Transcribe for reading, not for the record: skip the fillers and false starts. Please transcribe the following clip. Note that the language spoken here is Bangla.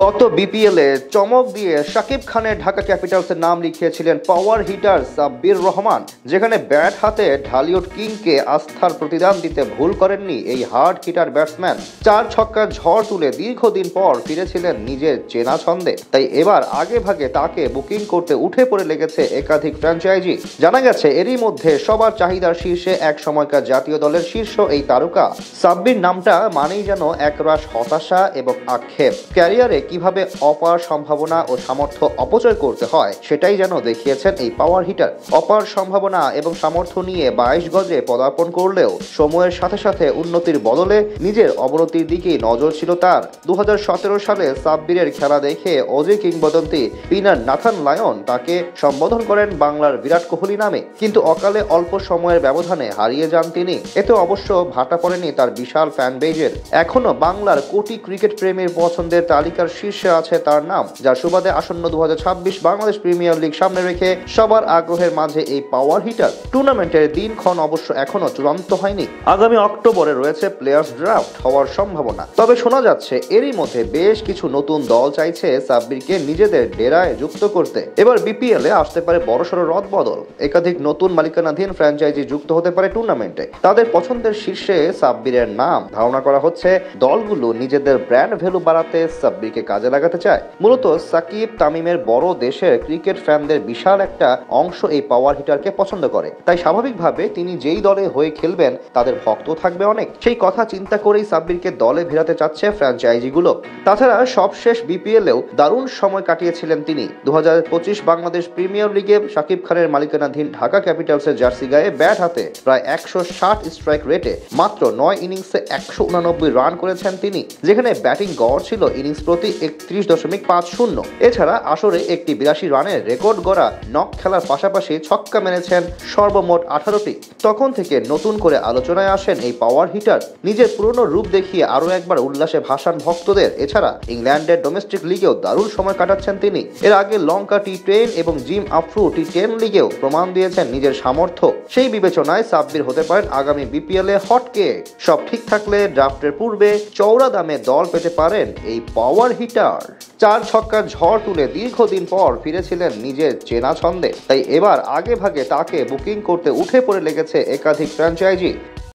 গত বিপিএলে চমক দিয়ে শাকিব খানের ঢাকা ক্যাপিটালসের নাম লিখিয়েছিলেন পাওয়ার হিটার সাব্বির রহমান, যেখানে ব্যাট হাতে ঢালিউড কিংকে আস্থার প্রতিদান দিতে ভুল করেননি এই হার্ড হিটার ব্যাটসম্যান। 4 ছক্কার ঝড় তুলে দীর্ঘদিন পর ফিরেছিলেন নিজের চেনা ছন্দে। তাই এবার আগে ভাগে তাকে বুকিং করতে উঠে পড়ে লেগেছে একাধিক ফ্র্যাঞ্চাইজি। জানা গেছে এরই মধ্যে সবার চাহিদার শীর্ষে এক সময়কার জাতীয় দলের শীর্ষ এই তারকা সাব্বির নামটা মানেই যেন একরাশ হতাশা এবং আক্ষেপ। ক্যারিয়ারে কিভাবে অপার সম্ভাবনা ও সামর্থ্য অপচয় করতে হয় সেটাই যেন দেখিয়েছেন এই পাওয়ার হিটার। অপার সম্ভাবনা এবং সামর্থ্য নিয়ে 22 গজে পদার্পণ করলেও সময়ের সাথে সাথে উন্নতির বদলে নিজের অবনতির দিকেই নজর ছিল তার। 2017 সালে সাব্বিরের খেলা দেখে অজি কিংবদন্তি স্পিনার নাথান লায়ন তাকে সম্বোধন করেন বাংলার বিরাট কোহলি নামে, কিন্তু অকালে অল্প সময়ের ব্যবধানে হারিয়ে যান তিনি। এতে অবশ্য ভাটা পড়েনি তার বিশাল ফ্যান বেজের। এখনো বাংলার কোটি ক্রিকেট প্রেমীর পছন্দের তালিকার শীর্ষে আছে তার নাম, যার সুবাদে আসন্ন 2026 বাংলাদেশ প্রিমিয়ার লিগ সামনে রেখে সবার আগ্রহের মাঝে এই পাওয়ার হিটার টুর্নামেন্টের দিনক্ষণ অবশ্য এখনো চূড়ান্ত হয়নি। আগামী অক্টোবরে রয়েছে প্লেয়ার্স ড্রাফট হওয়ার সম্ভাবনা। তবে শোনা যাচ্ছে এরই মধ্যে বেশ কিছু নতুন দল চাইছে সাব্বিরকে নিজেদের ডেরায় যুক্ত করতে। এবার বিপিএলে আসতে পারে বড়সড় রদবদল। একাধিক নতুন মালিকানাধীন ফ্র্যাঞ্চাইজি যুক্ত হতে পারে টুর্নামেন্টে। তাদের পছন্দের শীর্ষে সাব্বিরের নাম। ধারণা করা হচ্ছে দলগুলো নিজেদের ব্র্যান্ড ভ্যালু বাড়াতে সাব্বিরকে কাজে লাগাতে চায়। মূলত সাকিব তামিমের বড় দেশের ক্রিকেট ফ্যানদের বিশাল একটা অংশ এই পাওয়ার হিটারকে পছন্দ করে। তাই স্বাভাবিকভাবে তিনি যেই দলে হয়ে খেলবেন তাদের ভক্ত থাকবে অনেক। সেই কথা চিন্তা করেই সাব্বিরকে দলে ভেড়াতে চাচ্ছে ফ্র্যাঞ্চাইজিগুলো। তাছাড়া সবশেষ বিপিএলেও দারুণ সময় কাটিয়েছিলেন তিনি। 2025 বাংলাদেশ প্রিমিয়ার লিগে শাকিব খানের মালিকানাধীন ঢাকা ক্যাপিটালসের জার্সি গায়ে ব্যাট হাতে প্রায় 160 স্ট্রাইক রেটে মাত্র 9 ইনিংসে 189 রান করেছেন তিনি, যেখানে ব্যাটিং গড় ছিল ইনিংস প্রতি 31.50। এছাড়া আসরে একটি 82 রানের রেকর্ড গড়া নক খেলার পাশাপাশি ছক্কা মেরেছেন সর্বমোট 18টি। তখন থেকে নতুন করে আলোচনায় আসেন এই পাওয়ার হিটার। নিজের পুরনো রূপ দেখিয়ে আরো একবার উল্লাসে ভাসান ভক্তদের। এছাড়া ইংল্যান্ডের ডোমেস্টিক লিগেও দারুণ সময় কাটাচ্ছেন তিনি। এর আগে লঙ্কা টি10 এবং জিম আফ্রু টি10 লিগেও প্রমাণ দিয়েছেন নিজের সামর্থ্য। সেই বিবেচনায় সাব্বির হতে পারেন আগামী বিপিএল এ হটকেক। সব ঠিক থাকলে ড্রাফটের পূর্বে চওড়া দামে দল পেতে পারেন এই পাওয়ার হিটার। 4 ছক্কার ঝড় তুলে দীর্ঘদিন পর ফিরেছিলেন নিজের চেনা ছন্দে। তাই এবার আগে ভাগে তাকে বুকিং করতে উঠে পড়ে লেগেছে একাধিক ফ্র্যাঞ্চাইজি।